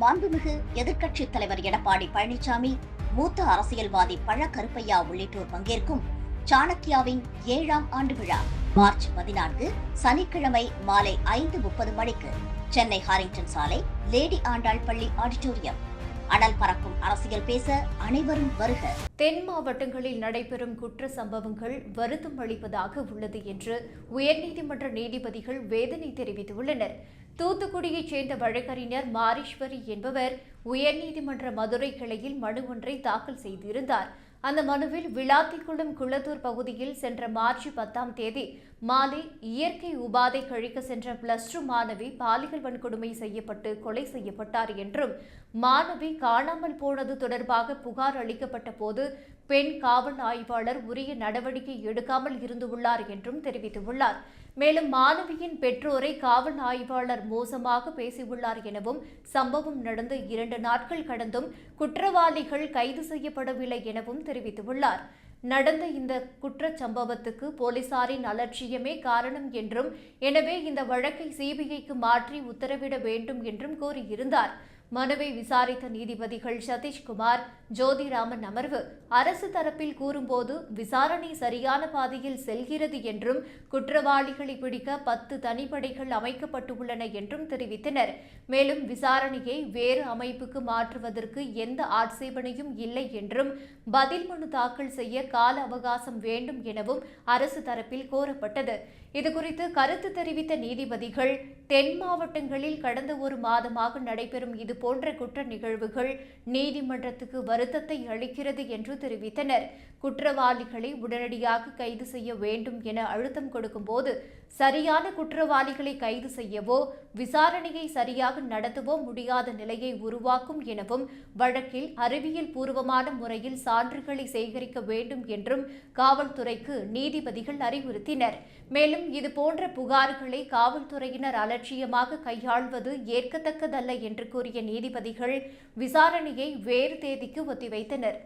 மாண்புமிகு எதிர்க்கட்சித் தலைவர் எடப்பாடி பழனிசாமி, மூத்த அரசியல்வாதி பழ கருப்பையா உள்ளிட்டோர் பங்கேற்கும் சாணக்கியாவின் 7ஆம் ஆண்டு விழா மார்ச் 14 சனிக்கிழமை மாலை 5:30 மணிக்கு சென்னை ஹாரிங்டன் சாலை, லேடி ஆண்டாள் பள்ளி ஆடிட்டோரியம். அனல் பறக்கும் அரசியல் பேச அனைவரும் வருக. தென் மாவட்டங்களில் நடைபெறும் குற்ற சம்பவங்கள் வருத்தம் அளிப்பதாக உள்ளது என்று உயர்நீதிமன்ற நீதிபதிகள் வேதனை தெரிவித்துள்ளனர். தூத்துக்குடியைச் சேர்ந்த வழக்கறிஞர் மாரீஸ்வரி என்பவர் உயர்நீதிமன்ற மதுரை கிளையில் மனு ஒன்றை தாக்கல் செய்திருந்தார். அந்த மனுவில் விளாத்திக்குளம் குளத்தூர் பகுதியில் சென்ற மார்ச் 10ஆம் தேதி மாலை இயற்கை உபாதை கழிக்க சென்ற +2 மாணவி பாலியல் வன்கொடுமை செய்யப்பட்டு கொலை செய்யப்பட்டார் என்றும், மாணவி காணாமல் போனது தொடர்பாக புகார் அளிக்கப்பட்ட போது பெண் காவல் ஆய்வாளர் உரிய நடவடிக்கை எடுக்காமல் இருந்துள்ளார் என்றும் தெரிவித்துள்ளார். மேலும் மாணவியின் பெற்றோரை காவல் ஆய்வாளர் மோசமாக பேசியுள்ளார் எனவும், சம்பவம் நடந்து 2 நாட்கள் கடந்தும் குற்றவாளிகள் கைது செய்யப்படவில்லை எனவும் தெரிவித்துள்ளார். நடந்த இந்த குற்றச் சம்பவத்துக்கு போலீசாரின் அலட்சியமே காரணம் என்றும், எனவே இந்த வழக்கை சிபிஐக்கு மாற்றி உத்தரவிட வேண்டும் என்றும் கூறியிருந்தார். மனுவை விசாரித்த நீதிபதிகள் சதீஷ்குமார், ஜோதிராமன் அமர்வு அரசு தரப்பில் கூறும்போது விசாரணை சரியான பாதையில் செல்கிறது என்றும், குற்றவாளிகளை பிடிக்க 10 தனிப்படைகள் அமைக்கப்பட்டுள்ளன என்றும் தெரிவித்தனர். மேலும் விசாரணையை வேறு அமைப்புக்கு மாற்றுவதற்கு எந்த ஆட்சேபனையும் இல்லை என்றும், பதில் மனு தாக்கல் செய்ய கால அவகாசம் வேண்டும் எனவும் அரசு தரப்பில் கோரப்பட்டது. இதுகுறித்து கருத்து தெரிவித்த நீதிபதிகள், தென் மாவட்டங்களில் கடந்த 1 மாதமாக நடைபெறும் இதுபோன்ற குற்ற நிகழ்வுகள் நீதிமன்றத்துக்கு வருத்தத்தை அளிக்கிறது என்று தெரிவித்தனர். குற்றவாளிகளை உடனடியாக கைது செய்ய வேண்டும் என அழுத்தம் கொடுக்கும்போது, சரியான குற்றவாளிகளை கைது செய்யவோ விசாரணையை சரியாக நடத்தவோ முடியாத நிலையை உருவாக்கும் எனவும், வழக்கில் அறிவியல் பூர்வமான முறையில் சான்றுகளை சேகரிக்க வேண்டும் என்றும் காவல்துறைக்கு நீதிபதிகள் அறிவுறுத்தினர். மேலும் இதுபோன்ற புகார்களை காவல்துறையினர் அலட்சியமாக கையாள்வது ஏற்கத்தக்கதல்ல என்று கூறிய நீதிபதிகள் விசாரணையை வேறு தேதிக்கு ஒத்திவைத்தனர்.